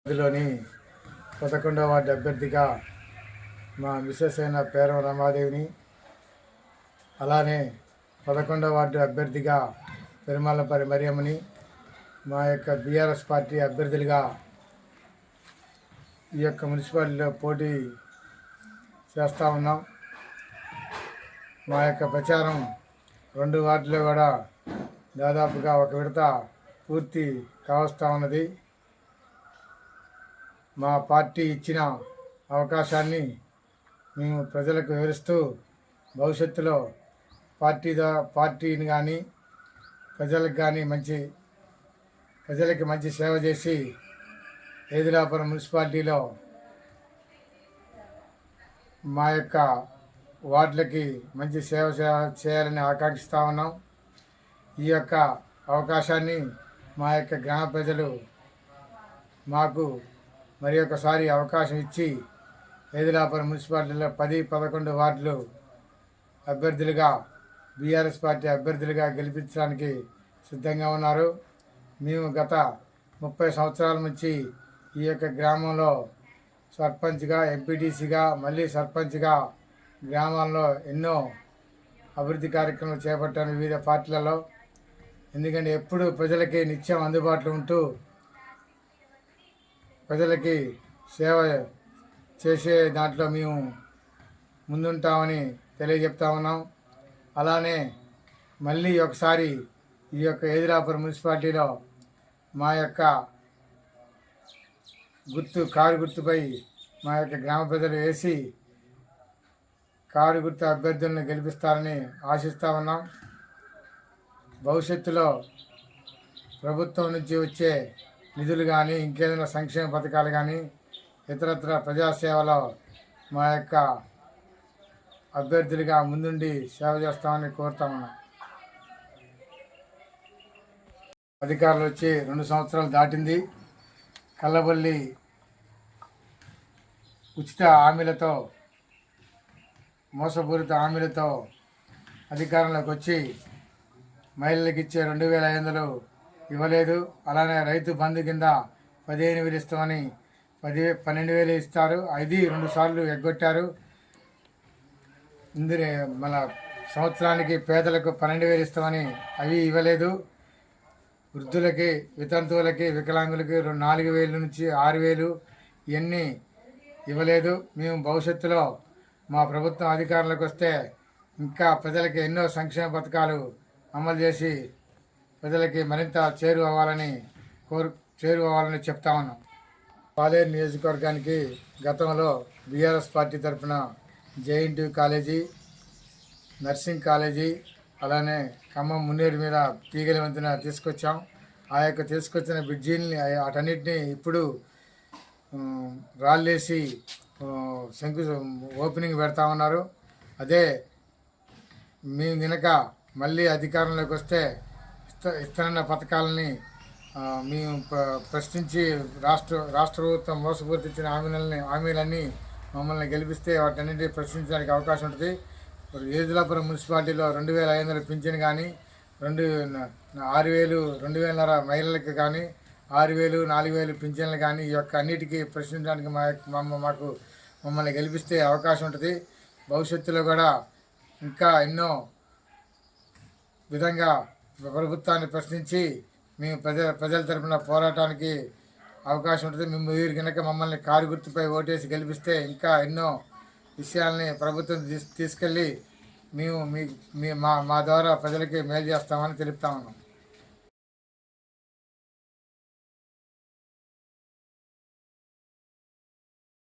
లోని 11వ వార్డు అభ్యర్థిగా మా మిసెస్ అయిన పేరం రమాదేవిని, అలానే 11వ వార్డు అభ్యర్థిగా పెరుమాళ్ళపల్లి మరియమ్మని మా యొక్క బీఆర్ఎస్ పార్టీ అభ్యర్థులుగా ఈ యొక్క మున్సిపాలిటీలో పోటీ చేస్తూ ఉన్నాం. మా యొక్క ప్రచారం 2 వార్డులో కూడా దాదాపుగా ఒక విడత పూర్తి కావస్తూ ఉన్నది. మా పార్టీ ఇచ్చిన అవకాశాన్ని మేము ప్రజలకు వివరిస్తూ భవిష్యత్తులో పార్టీని కానీ ప్రజలకి మంచి సేవ చేసి ఏదిలాపురం మున్సిపాలిటీలో మా యొక్క వార్డులకి మంచి సేవ చేయాలని ఆకాంక్షిస్తూ ఉన్నాం. ఈ యొక్క అవకాశాన్ని మా యొక్క గ్రామ ప్రజలు మాకు మరి ఒకసారి అవకాశం ఇచ్చి ఏదిలాపురం మున్సిపాలిటీలో 10-11 వార్డులు అభ్యర్థులుగా బీఆర్ఎస్ పార్టీ అభ్యర్థులుగా గెలిపించడానికి సిద్ధంగా ఉన్నారు. మేము గత 30 సంవత్సరాల నుంచి ఈ యొక్క గ్రామంలో సర్పంచ్గా, ఎంపీటీసీగా, మళ్ళీ సర్పంచ్గా గ్రామాల్లో ఎన్నో అభివృద్ధి కార్యక్రమాలు చేపట్టాను వివిధ పార్టీలలో. ఎందుకంటే ఎప్పుడు ప్రజలకి నిత్యం అందుబాటులో ఉంటూ ప్రజలకి సేవ చేసే దాంట్లో మేము ముందుంటామని తెలియజెప్తా ఉన్నాం. అలానే మళ్ళీ ఒకసారి ఈ యొక్క ఏదిలాపురం మున్సిపాలిటీలో మా యొక్క కారు గుర్తుపై మా యొక్క గ్రామ ప్రజలు వేసి కారు గుర్తు అభ్యర్థులను గెలిపిస్తారని ఆశిస్తూ ఉన్నాం. భవిష్యత్తులో ప్రభుత్వం నుంచి వచ్చే నిధులు కానీ, ఇంకేదైనా సంక్షేమ పథకాలు కానీ, ఇతరత్ర ప్రజాసేవలో మా యొక్క అభ్యర్థులుగా ముందుండి సేవ చేస్తామని కోరుతా ఉన్నాం. అధికారులు వచ్చి 2 సంవత్సరాలు దాటింది. కల్లబల్లి ఉచిత హామీలతో, మోసపూరిత హామీలతో అధికారంలోకి వచ్చి మహిళలకు ఇచ్చే 2500 ఇవ్వలేదు. అలానే రైతు బంధు కింద 15,000 ఇస్తామని 12,000 ఇస్తారు. అది 2 సార్లు ఎగ్గొట్టారు. మన సంవత్సరానికి పేదలకు 12,000 ఇస్తామని అవి ఇవ్వలేదు. వృద్ధులకి, వితంతువులకి, వికలాంగులకి 4,000 నుంచి 6,000 ఇవన్నీ ఇవ్వలేదు. మేము భవిష్యత్తులో మా ప్రభుత్వం అధికారంలోకి వస్తే ఇంకా ప్రజలకి ఎన్నో సంక్షేమ పథకాలు అమలు చేసి ప్రజలకి మరింత చేరువవ్వాలని చెప్తా ఉన్నాం. పాలేరు నియోజకవర్గానికి గతంలో బీఆర్ఎస్ పార్టీ తరఫున జేఎన్టీయూ కాలేజీ, నర్సింగ్ కాలేజీ, అలానే ఖమ్మం మున్నేరు మీద తీగల వంతెన తీసుకొచ్చాం. ఆ యొక్క తీసుకొచ్చిన బ్రిడ్జీలని వాటన్నిటిని ఇప్పుడు రాళ్ళేసి ఓపెనింగ్ పెడతా ఉన్నారు. అదే మేము కనుక మళ్ళీ అధికారంలోకి వస్తే ఇస్తున్న పథకాలని మేము ప్రశ్నించి రాష్ట్ర ప్రభుత్వం మోసపూరిత హామీలన్నీ మమ్మల్ని గెలిపిస్తే వాటన్నింటినీ ప్రశ్నించడానికి అవకాశం ఉంటుంది. ఏదిలాపురం మున్సిపాలిటీలో 2,500 పింఛన్ కానీ, 6,000 2,500 మహిళలకు కానీ, 6,000 4,000 పింఛన్లు కానీ ఈ యొక్క అన్నిటికీ ప్రశ్నించడానికి మమ్మల్ని గెలిపిస్తే అవకాశం ఉంటుంది. భవిష్యత్తులో కూడా ఇంకా ఎన్నో విధంగా ప్రభుత్వాన్ని ప్రశ్నించి మేము ప్రజల తరపున పోరాటానికి అవకాశం ఉంటుంది. మీరు కనుక మమ్మల్ని కారు గుర్తుపై ఓటేసి గెలిపిస్తే ఇంకా ఎన్నో విషయాల్ని ప్రభుత్వం తీసుకెళ్ళి మేము మా ద్వారా ప్రజలకి మేలు చేస్తామని తెలుపుతా ఉన్నాం.